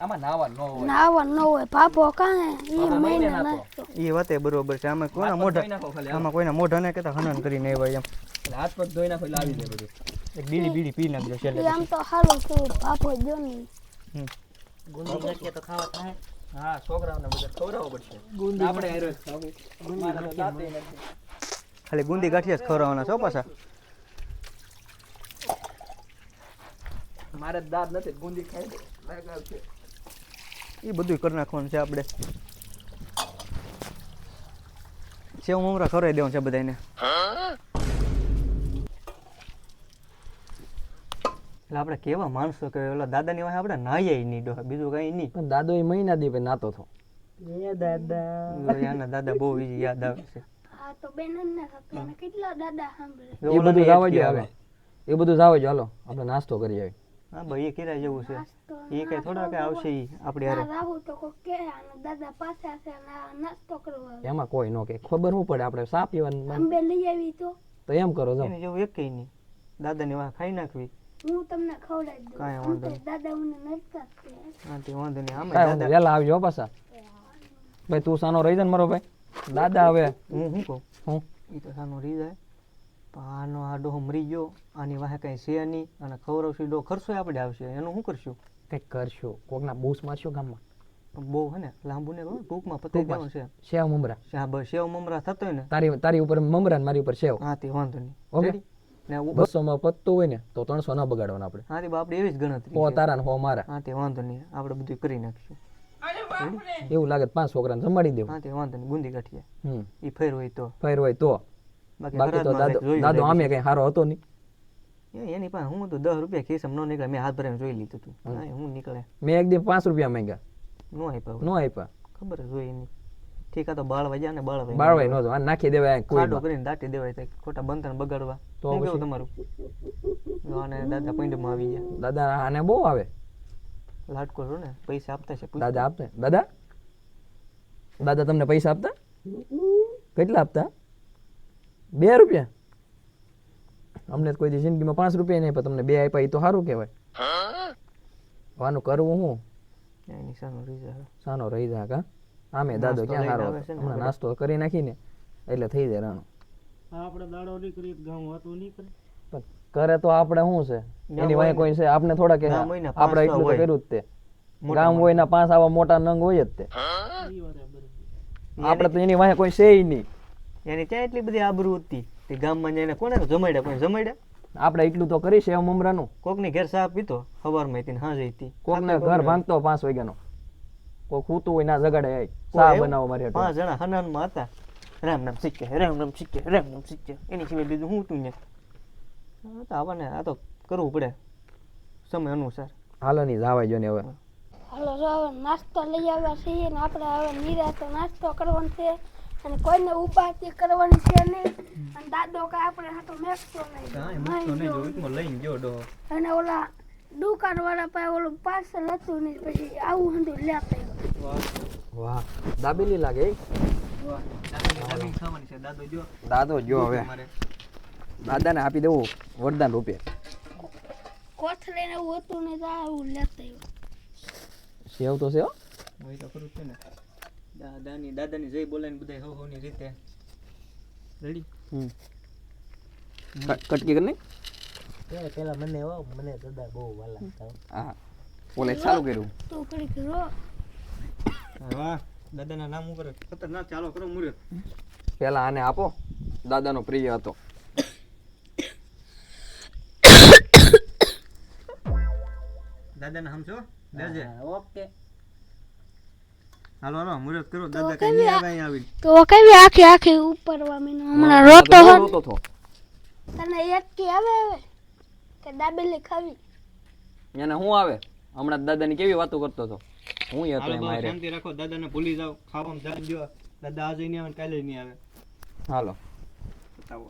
આમાં નાવા ન હોય નાવા ન હોય પાપો કાંઈ ઈ બાપા મહિને મહિને નાતો. નાખતો એ વાતે બરોબર છે આમાં કોના હાથ પગ મોઢા ધોઈ નાખો ખાલી, આમાં કોઈના મોઢા ને કહેતા હનન કરીને આવ્યા એમ એટલે હાથ પગ ધોઈ નાખો એટલે આવી જાય બધું. એક બીડી બીડી પી નાખજો છેલ્લે ઈ આમ તો સારું કેવું પાપો જો નહીં હા છોકરાઓને બધા ખવડાવવું પડશે આપણે હારે જ ખાવું. મારે તો દાંતે નથી. ખાલી ગુંદી ગાંઠિયા જ ખવડાવવાના છો પાછા મારે દાંત નથી ગુંદી ખાઈ દે લાગાવ છે. એ બધું કરી નાખવાનું છે આપણે સેવ મમરા ખવડાવી દેવાનું છે બધાને એટલે આપણે કેવા માણસો કે ઓલા દાદાની વાહે આપણે નાહીએ નહીં ડોહા બીજું કઈ નહીં પણ દાદો એ મહિના દી પછી નાતો થો. આના દાદા બહુ ઈ યાદ આવે છે આ તો બેન ને થતો ને કેટલા દાદા સાંભળે એ બધું જાવા જો હવે એ બધું જાવા જો હાલો આપણે નાસ્તો કરી આવી. હા ભાઈ એ કિરાય જેવું છે નાસ્તો એ કઈ થોડા કે આવશે ઈ આપણી હારે રાહુ તો કોઈ કે અને દાદા પાછા છે અને આ નાસ્તો કરવા આવે. એમાં કોઈ નો કે ખબર શું પડે આપણે સા પીવાનું અંબે લઈ આવી તો એમ કરો જાવ. એની જેવું એકઈ નહીં દાદાની વાહે ખાઈ નાખવી હું તમને ખવડાવી દઉં કાંઈ આમ વાંધો તો દાદા મને નડતા જ છે. હા તે વાંધો નહીં આમે કાંઈ દાદા વહેલા આવજો હો પાછા. ભાઈ તું સાનો રહી જા ને મારો ભાઈ દાદા હવે હું શું કહું હું એ તો સાનો રહી જાય પણ આનો આ ડોહો મરી ગયો આની વાહે કઈ છે નહીં અને ખવડાવશું ડો ખર્ચો આપણે આવશે એનું શું કરશું કંઈક કરશો કોકના બૂસ મારશો ગામમાં પણ બહુ હે ને લાંબુ ને કહું ટૂંકમાં પતાવી દેવાનું છે સેવ મમરા હા બસ સેવ મમરા થતો હોય ને તારી ઉપર મમરા ને મારી ઉપર સેવ. હા તે વાંધો નહીં ઓકે. Ready? ને 200 માં પત્તું હોય ને તો 300 ના બગાડવાના આપણે. હા તે આપણે એવી જ ગણતરી હો છે. તારા ને હો મારા. હા તે વાંધો નહીં આપણે બધું કરી નાખીશું એવું લાગે તો 5 છોકરાને જમાડી દેવું. હા તે વાંધો નહીં ગુંદી ગાંઠિયા હમ એ ફેર હોય તો ફેર હોય તો બાકી તો દાદો આમે કઈ હારો હતો નહીં. એની પાસે હું તો 10 રૂપિયા ખિસ્સામાં ન નીકળે મેં હાથ ભરીને જોઈ લીધું તું હા હું નીકળે મેં એક દી 5 રૂપિયા માંગ્યા નો આપ્યા નો આપ્યા. ખબર જ હોય નહીં ઠીક આ તો બાળવા જા ને બાળવા બાળવાય નો આ નાખી દેવાય કોઈ ખાડો કરીને દાટી દેવાય તો ખોટા બંધન બગાડવા તો શું કેવું પછી? તમારું અને દાદા પૈંડમાં આવી ગયા દાદા આને બહુ આવે. લાડકો છો ને પૈસા આપતા છે પૂછ. દાદા આપતા દાદા દાદા તમને પૈસા આપતા કેટલા આપતા 2 રૂપિયા. અમને તો કોઈ દી જિંદગીમાં 5 રૂપિયા નહીં પણ તમને 2 આપ્યા એ તો સારું કહેવાય. વાનું કરવું હું એની સાનો રીઝા સાનો રહી જા કા આમે દાદો નાસ્તો ક્યાં લઈને સારો આવે છે ને હમણાં આપણે. નાસ્તો કરી નાખીને એટલે થઈ જાય રાણો. આપણે દાડો નહીં કરીએ તો ગામ વાતું નહીં કરે. પણ કરે તો આપણે શું છે ગામ એની હોય વાંહે કોઈ છે આપણે થોડા કે ગામ હોય ને, પાંચ આપણે તો એટલું તો હોય. કર્યું જ તે મોટા ગામ હોય ના 5 આવા મોટા નંગ હોય જ તે ઈ વાત બરાબર. આપણે તો એની વાંહે કોઈ છે નહીં. એની ત્યાં એટલી બધી આબરૂ હતી તે ગામમાં જઈને કોને જમાડ્યા કોઈ જમાડ્યા આપણે એટલું તો કરી સેવ મમરાનું. કોકની ઘેર ચા પીતો સવારમાં હતી ને હાંજે હતી કોકને ઘર ભાંગતો 5 વાગ્યાનો કોક સૂતું હોય ના જગાડે આય ચા બનાવો મારી હાટુ. 5 જણા હનાનમાં હતા રામ નામ શીખે રામ નામ શીખે રામ નામ શીખે એની સિવાય બીજું હું તું ને હા તો આવવાને આ તો કરવું પડે સમય અનુસાર હાલો ની જાવાય જો ને હવે હાલો જો હવે નાસ્તો લઈ આવ્યા છીએ ને આપણે હવે નિરાંતે નાસ્તો કરવાનો છે અને કોઈને ઉપાધિ કરવાની છે નહીં અને દાદો કાંઈ આપણે હાટો મેકતો નહીં લઈને ગયો ડો અને ઓલા દુકાન વાળા પાસે ઓલું પાર્સલ હતું ને પછી આવું હંધું લેતા આવ્યો. વાહ દાબેલી લાગે ખાવાની છે દાદો જો દાદો જો હવે દાદાને આપી દેવું વરદાન રૂપે. કોથળીને એવું હતું ને તો આવું લેતા આવ્યો. સેવ તો છે હો. હોય તો ખરું જ છે ને દાદાની જય બોલાવીને બધા હો હોની રીતે રેડી કટકી કરી પેલા મને દાદા બહુ વાલા હતા. હા ઓલે ચાલુ કર્યું. તું ઘડીક રો વાહ દાદાના નામ ઉપર ખતરનાક ચાલો કરો મુરત પેલા આને આપો દાદાનો પ્રિય હતો. દાદાના હમ છો દેજે ઓકે. હાલો હાલો મુરત કરો દાદા કઈ નહીં આવે અહીં આવી તો કેવી આખી આખી ઉપરવા મીનો હમણાં રોતો દાદો હન રોતો થો. તને એકકી આવે હવે કે દાબેલી ખાવી એને શું આવે હમણાં દાદાની કેવી વાતો કરતો હતો. હું હતો હાલો એમ બાબા, હારે. શાંતિ રાખો દાદાને ભૂલી જાઓ ખાવામાં જાવ દો દાદા આજે નહીં આવે ને કાલે નહીં આવે હાલો બતાવો